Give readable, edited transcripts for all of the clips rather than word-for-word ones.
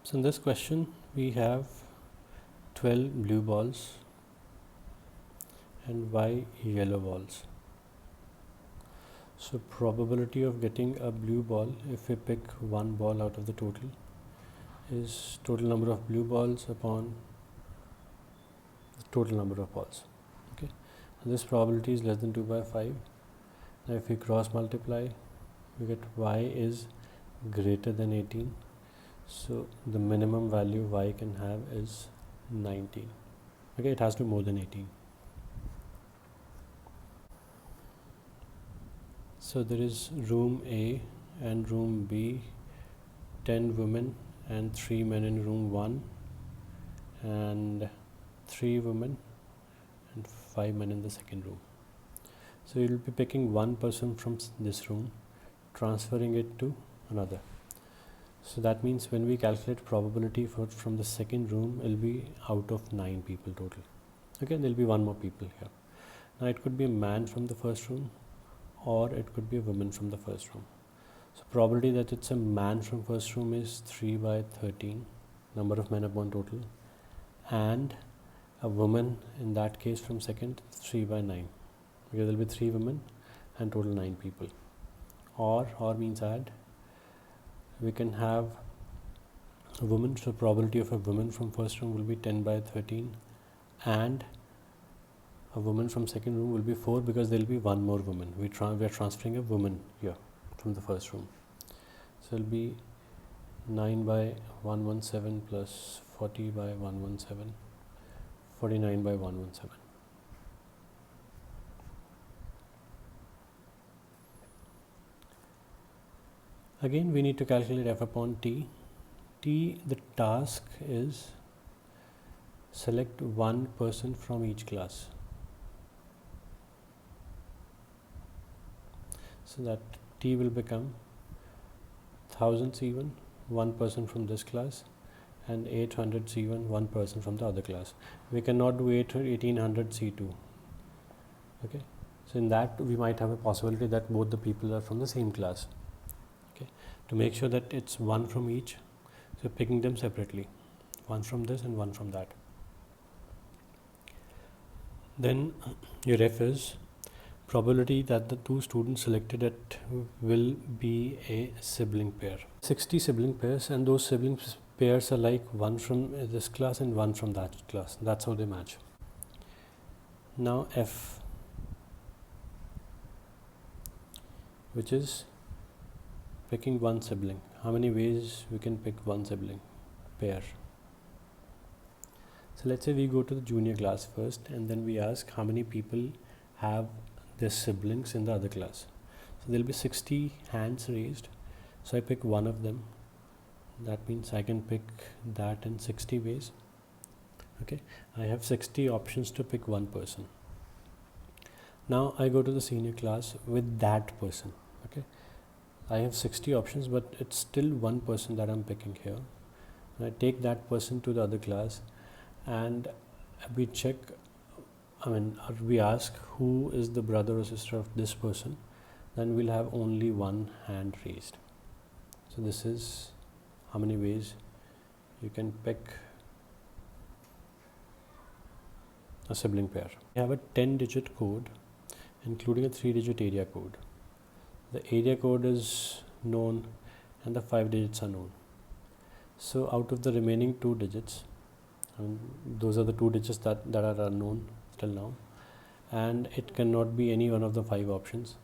So in this question we have 12 blue balls and y yellow balls. So probability of getting a blue ball if we pick one ball out of the total is total number of blue balls upon the total number of balls. Okay, and this probability is less than 2 by 5. Now if we cross multiply, we get y is greater than 18. So the minimum value y can have is 19. Okay, it has to be more than 18. So there is room A and room B, 10 women and 3 men in room 1, and 3 women and 5 men in the second room. So you will be picking one person from this room, transferring it to another. So that means when we calculate probability from the second room, it will be out of 9 people total. Okay, there will be one more people here. Now it could be a man from the first room, or it could be a woman from the first room. So probability that it's a man from first room is 3 by 13, number of men upon total, and a woman in that case from second, 3 by 9, because there will be 3 women and total 9 people. Or means add, we can have a woman, so probability of a woman from first room will be 10 by 13, and a woman from second room will be 4, because there will be one more woman. We are transferring a woman here from the first room. So it will be 9 by 117 plus 40 by 117, 49 by 117. Again we need to calculate f upon t. T, the task is select one person from each class. So that T will become 1000 C1, one person from this class, and 800 C1, one person from the other class. We cannot do 1800 C2. Okay, so in that we might have a possibility that both the people are from the same class. Okay, to make sure that it's one from each, so picking them separately, one from this and one from that. Then your F is probability that the two students selected at will be a sibling pair. 60 sibling pairs, and those sibling pairs are like one from this class and one from that class. That's how they match. Now F, which is picking one sibling. How many ways we can pick one sibling pair? So let's say we go to the junior class first, and then we ask how many people have their siblings in the other class. So there will be 60 hands raised. So I pick one of them. That means I can pick that in 60 ways. Okay, I have 60 options to pick one person. Now I go to the senior class with that person. Okay, I have 60 options, but it's still one person that I'm picking here. And I take that person to the other class, and we check, we ask who is the brother or sister of this person. Then we'll have only one hand raised. So this is how many ways you can pick a sibling pair. We have a 10-digit code, including a 3-digit area code. The area code is known and the 5 digits are known. So out of the remaining 2 digits, those are the 2 digits that are unknown till now, and it cannot be any one of the 5 options.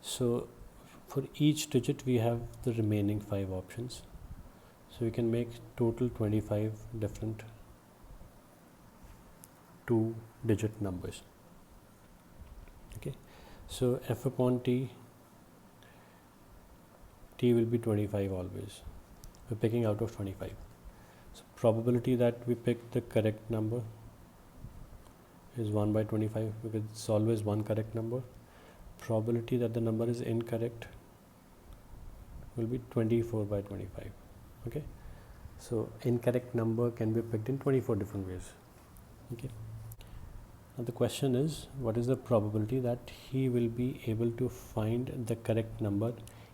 So for each digit we have the remaining 5 options. So we can make total 25 different 2-digit numbers. Okay, so F upon T will be 25 always. We're picking out of 25. So probability that we pick the correct number is 1 by 25, because it's always one correct number. Probability that the number is incorrect will be 24 by 25. Okay, so incorrect number can be picked in 24 different ways. Okay, now the question is, what is the probability that he will be able to find the correct number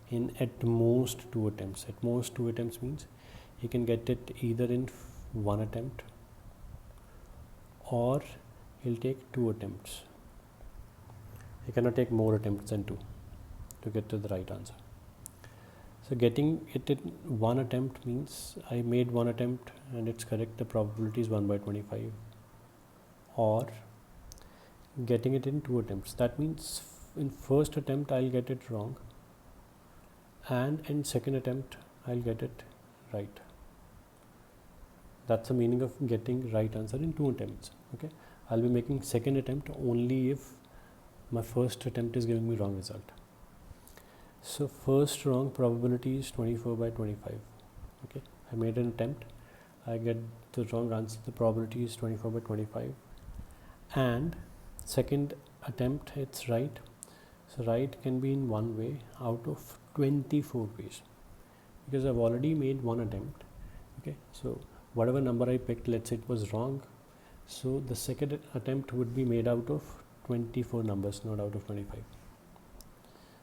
in at most 2 attempts? At most 2 attempts means he can get it either in one attempt or he'll take 2 attempts. He cannot take more attempts than 2 to get to the right answer. So getting it in one attempt means I made one attempt and it's correct, the probability is 1 by 25. Or getting it in 2 attempts, that means in first attempt I'll get it wrong and in second attempt I'll get it right. That's the meaning of getting right answer in 2 attempts. Okay, I'll be making second attempt only if my first attempt is giving me wrong result. So first wrong probability is 24 by 25. Okay, I made an attempt, I get the wrong answer, the probability is 24 by 25. And second attempt it's right. So right can be in one way out of 24 ways, because I've already made one attempt. Okay, so whatever number I picked, let's say it was wrong, so the second attempt would be made out of 24 numbers, not out of 25.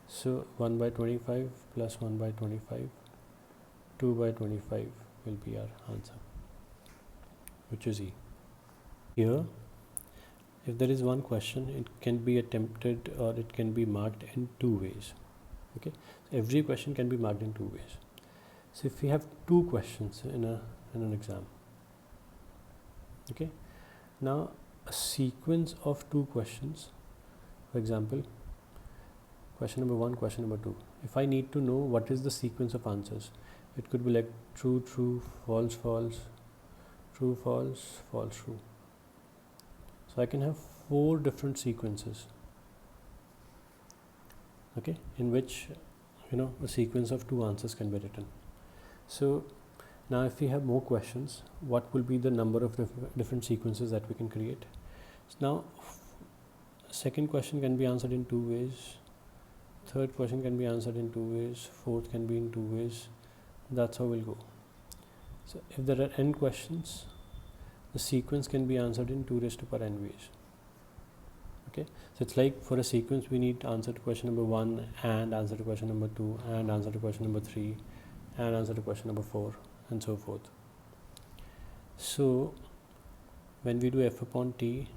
So 1 by 25 plus 1 by 25, 2 by 25 will be our answer, which is E. Here, if there is one question, it can be attempted or it can be marked in 2 ways. Okay, so every question can be marked in 2 ways. So if we have 2 questions in an exam, okay, now a sequence of 2 questions, for example, question number 1, question number 2. If I need to know what is the sequence of answers, it could be like true, true, false, false, true, false, false, true. So I can have 4 different sequences, okay, in which a sequence of 2 answers can be written. So now if we have more questions, what will be the number of different sequences that we can create? So now second question can be answered in 2 ways, third question can be answered in 2 ways, fourth can be in 2 ways. That's how we'll go. So if there are n questions, the sequence can be answered in 2 raised to power n ways. Okay, so it's like for a sequence we need answer to question number 1 and answer to question number 2 and answer to question number 3 and answer to question number 4 and so forth. So when we do f upon t,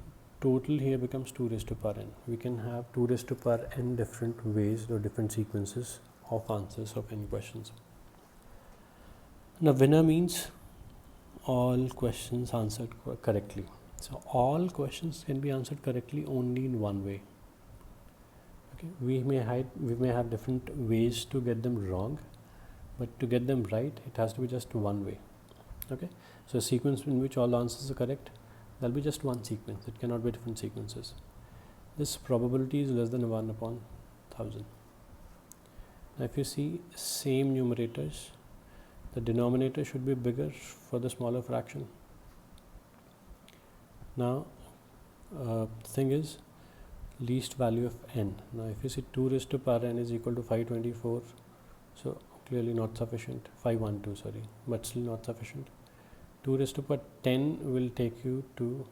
total here becomes 2 raised to power n. We can have 2 raised to power n different ways or different sequences of answers of any questions. Now winner means all questions answered correctly. So all questions can be answered correctly only in one way. Okay, we may have different ways to get them wrong, but to get them right, it has to be just one way. Okay, so a sequence in which all answers are correct, there'll be just one sequence. It cannot be different sequences. This probability is less than 1 upon 1000. Now if you see same numerators, the denominator should be bigger for the smaller fraction. Now thing is least value of n. Now if you see 2 raised to power n is equal to 524, so clearly not sufficient, 512 sorry, but still not sufficient. 2 raised to power 10 will take you to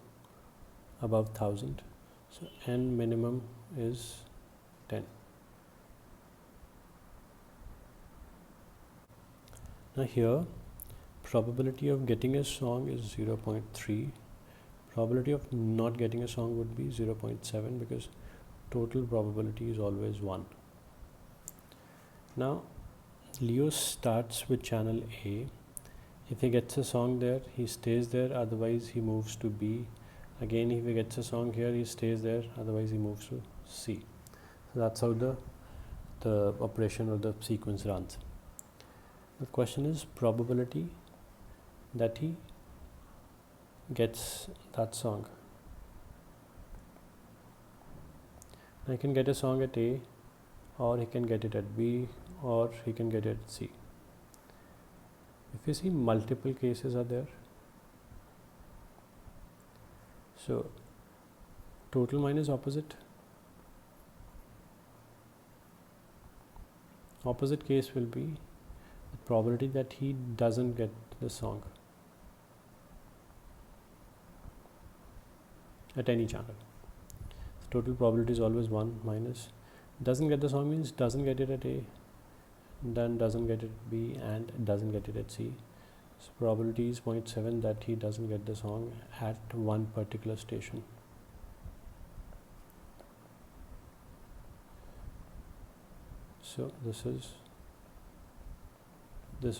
above 1000, so n minimum is 10. Now here probability of getting a song is 0.3, probability of not getting a song would be 0.7, because total probability is always 1. Now Leo starts with channel A. If he gets a song there, he stays there, otherwise he moves to B. Again, if he gets a song here, he stays there, otherwise he moves to C. So that's how the operation or the sequence runs. The question is probability that he gets that song. Now he can get a song at A, or he can get it at B, or he can get it at C. If you see, multiple cases are there. So total minus opposite. Opposite case will be the probability that he doesn't get the song at any channel. So total probability is always 1 minus doesn't get the song means doesn't get it at A, then doesn't get it at B, and doesn't get it at C. So probability is 0.7 that he doesn't get the song at one particular station. So this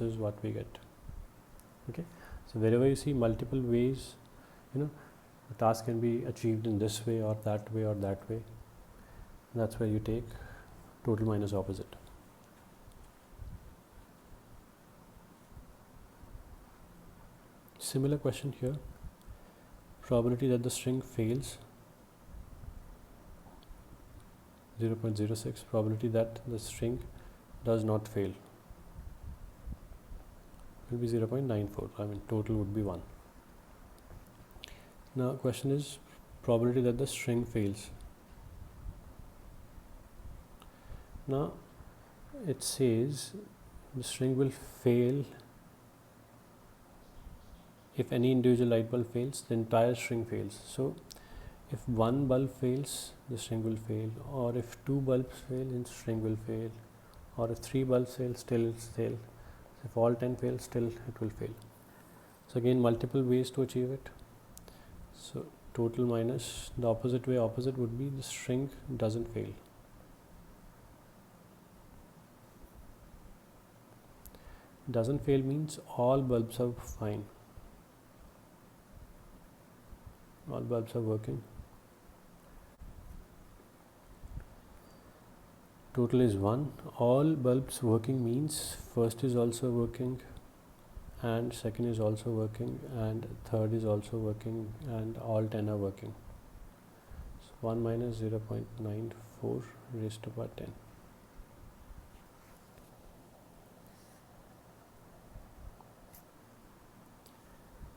is what we get. Okay, so wherever you see multiple ways, the task can be achieved in this way or that way or that way. That's where you take total minus opposite. Similar question here. Probability that the string fails 0.06. Probability that the string does not fail will be 0.94. Total would be 1. Now question is probability that the string fails. Now it says the string will fail if any individual light bulb fails, the entire string fails. So if one bulb fails, the string will fail, or if two bulbs fail, the string will fail, or if three bulbs fail, still it's fail. If all 10 fail, still it will fail. So again, multiple ways to achieve it. So total minus the opposite way, opposite would be the string doesn't fail. Doesn't fail means all bulbs are fine. All bulbs are working. Total is 1. All bulbs working means first is also working, and second is also working, and third is also working, and all 10 are working. So 1 minus 0.94 raised to power 10.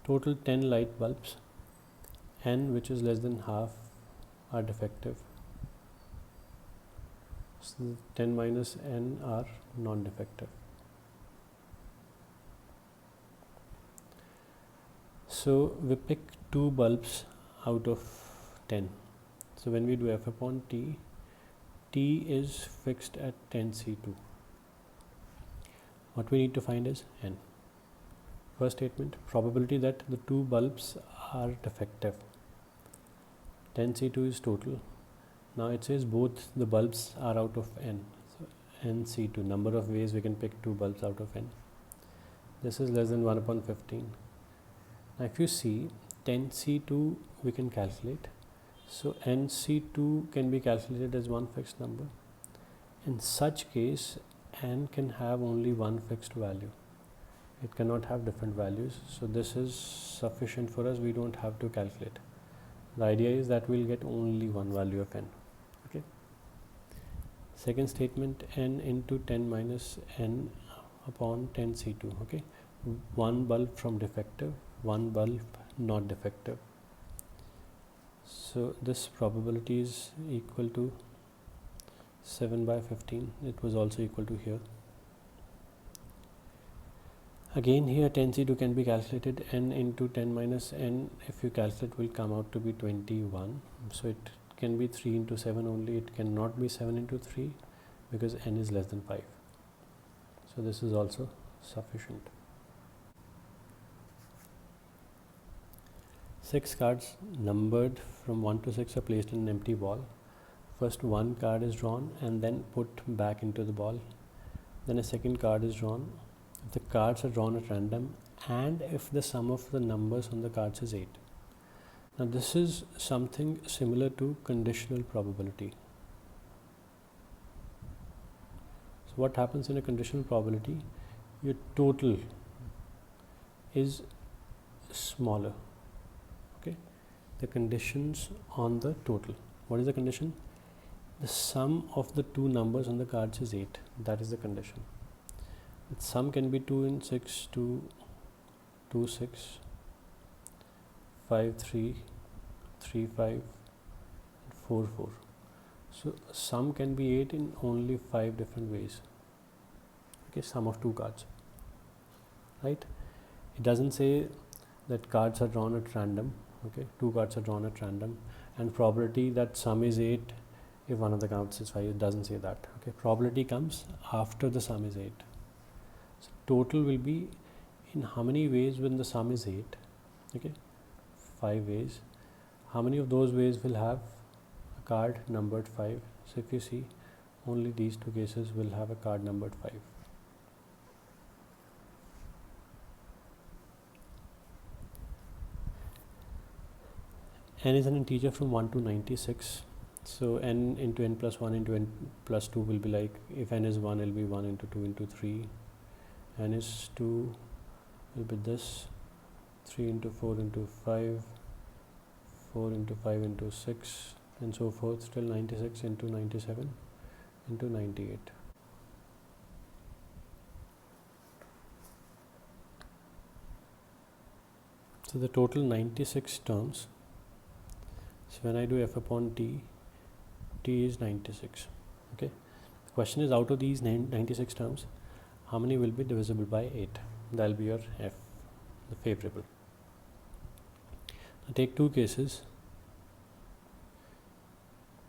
Total 10 light bulbs, n which is less than half are defective. So 10 minus n are non-defective. So we pick 2 bulbs out of 10. So when we do f upon t, t is fixed at 10 C2. What we need to find is n. First statement, probability that the 2 bulbs are defective. 10 C2 is total. Now it says both the bulbs are out of n. So n C2, number of ways we can pick 2 bulbs out of n. This is less than 1 upon 15. Now if you see 10 C2 we can calculate. So n C2 can be calculated as one fixed number. In such case, n can have only one fixed value. It cannot have different values. So this is sufficient for us. We don't have to calculate. The idea is that we'll get only one value of n. Okay. Second statement, n into 10 minus n upon 10 C2. Okay. One bulb from defective, one bulb not defective. So this probability is equal to 7 by 15. It was also equal to here. Again here 10 C2 can be calculated. N into 10 minus n, if you calculate, will come out to be 21. So it can be 3 into 7 only. It cannot be 7 into 3 because n is less than 5. So this is also sufficient. 6 cards numbered from 1 to 6 are placed in an empty ball. First one card is drawn and then put back into the ball. Then a second card is drawn. If the cards are drawn at random and if the sum of the numbers on the cards is 8. Now this is something similar to conditional probability. So what happens in a conditional probability? Your total is smaller. Okay, the conditions on the total. What is the condition? The sum of the two numbers on the cards is 8. That is the condition. Its sum can be 2 and 6, 2, 2, 6, 5, 3, 3, 5, and 4, 4. So sum can be 8 in only 5 different ways. Okay, sum of two cards. Right? It doesn't say that cards are drawn at random. Okay, two cards are drawn at random, and probability that sum is 8 if one of the counts is 5. It doesn't say that. Okay, probability comes after the sum is 8. So total will be in how many ways when the sum is 8? Okay, 5 ways. How many of those ways will have a card numbered 5? So if you see, only these two cases will have a card numbered 5. N is an integer from 1 to 96. So n into n plus 1 into n plus 2 will be like, if n is 1, it will be 1 into 2 into 3. N is 2 will be this, 3 into 4 into 5, 4 into 5 into 6, and so forth, till 96 into 97 into 98. So the total 96 terms. So when I do f upon t, t is 96. Okay. The question is, out of these 96 terms, how many will be divisible by 8? That will be your f, the favorable. Now take two cases.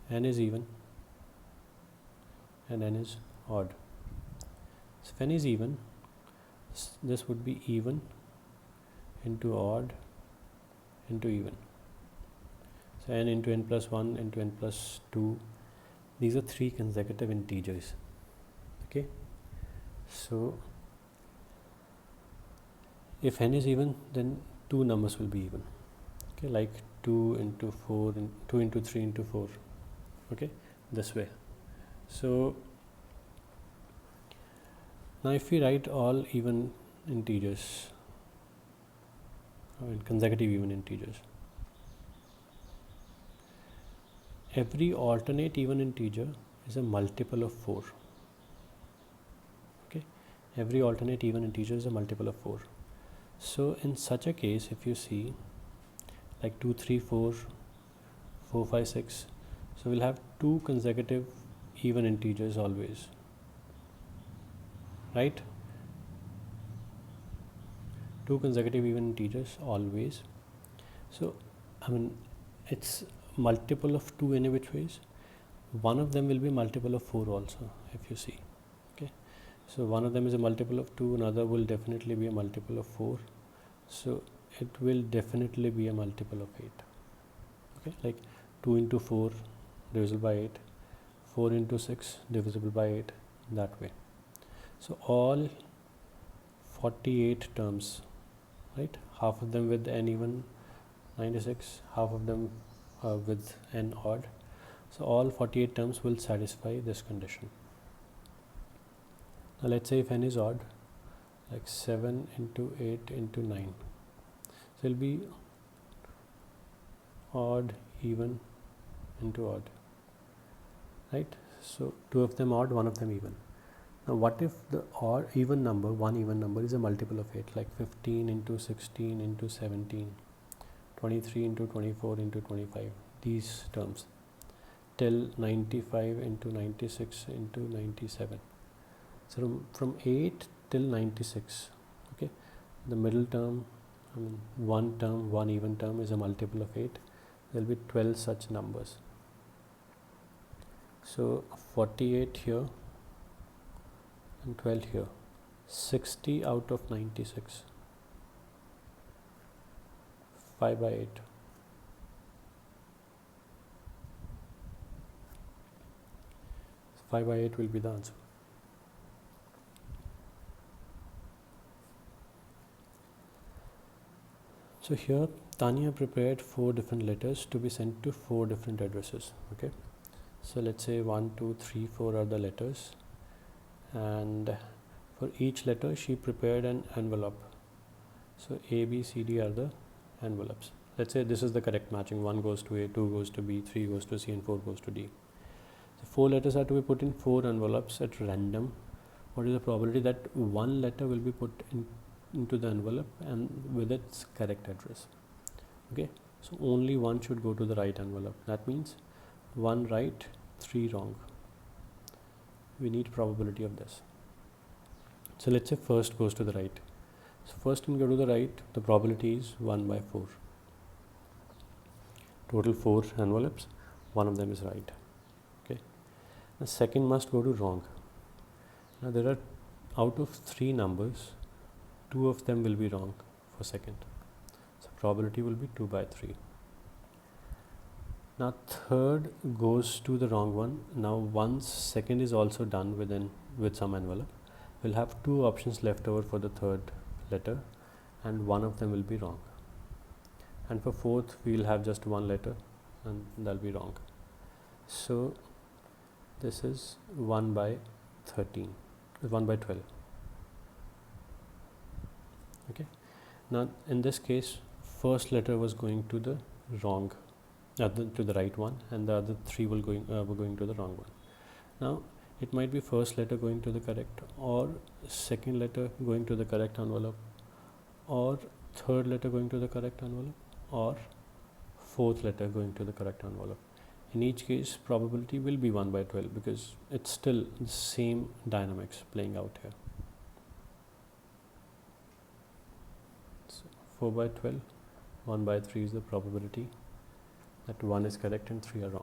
N is even and n is odd. So if n is even, this would be even into odd into even. So n into n plus 1 into n plus 2, these are three consecutive integers. Okay, so if n is even, then two numbers will be even. Okay, like 2 into 4 and 2 into 3 into 4. Okay, this way. So now if we write all even integers, consecutive even integers, every alternate even integer is a multiple of 4. Okay, every alternate even integer is a multiple of 4. So in such a case, if you see like 2, 3, 4, 4, 5, 6, so we'll have two consecutive even integers always, right? Two consecutive even integers always. So I mean, it's multiple of 2 any which ways. One of them will be multiple of 4 also, if you see. Okay, so one of them is a multiple of 2, another will definitely be a multiple of 4. So it will definitely be a multiple of 8. Okay, like 2 into 4 divisible by 8, 4 into 6 divisible by 8, that way. So all 48 terms, right? Half of them with n even 96, half of them with n odd. So all 48 terms will satisfy this condition. Now let's say if n is odd, like 7 into 8 into 9. So it will be odd, even into odd, right? So two of them odd, one of them even. Now what if the odd even number, one even number, is a multiple of 8, like 15 into 16 into 17, 23 into 24 into 25, these terms, till 95 into 96 into 97. So from 8 till 96, okay, the middle term, I mean one term, one even term is a multiple of 8. There will be 12 such numbers. So 48 here and 12 here, 60 out of 96, 5 by 8. So 5 by 8 will be the answer. So here Tanya prepared 4 different letters to be sent to 4 different addresses. Okay, so let's say 1, 2, 3, 4 are the letters, and for each letter she prepared an envelope. So A, B, C, D are the envelopes. Let's say this is the correct matching, 1 goes to A, 2 goes to B, 3 goes to C, and 4 goes to D. So 4 letters are to be put in 4 envelopes at random. What is the probability that one letter will be put into the envelope and with its correct address? Okay, so only one should go to the right envelope. That means 1 right, 3 wrong. We need probability of this. So let's say first goes to the right. So first can go to the right, the probability is 1 by 4. Total 4 envelopes, one of them is right. Okay, the second must go to wrong. Now there are, out of 3 numbers, 2 of them will be wrong for second. So probability will be 2 by 3. Now third goes to the wrong one. Now once second is also done with some envelope, we'll have 2 options left over for the third letter, and one of them will be wrong. And for fourth, we'll have just one letter, and that'll be wrong. So this is 1 by 13, 1 by 12. Okay. Now in this case, first letter was going to the wrong, to the right one, and the other 3 were going to the wrong one. Now it might be first letter going to the correct, or second letter going to the correct envelope, or third letter going to the correct envelope, or fourth letter going to the correct envelope. In each case, probability will be 1 by 12 because it's still the same dynamics playing out here. So 4 by 12, 1 by 3 is the probability that 1 is correct and 3 are wrong.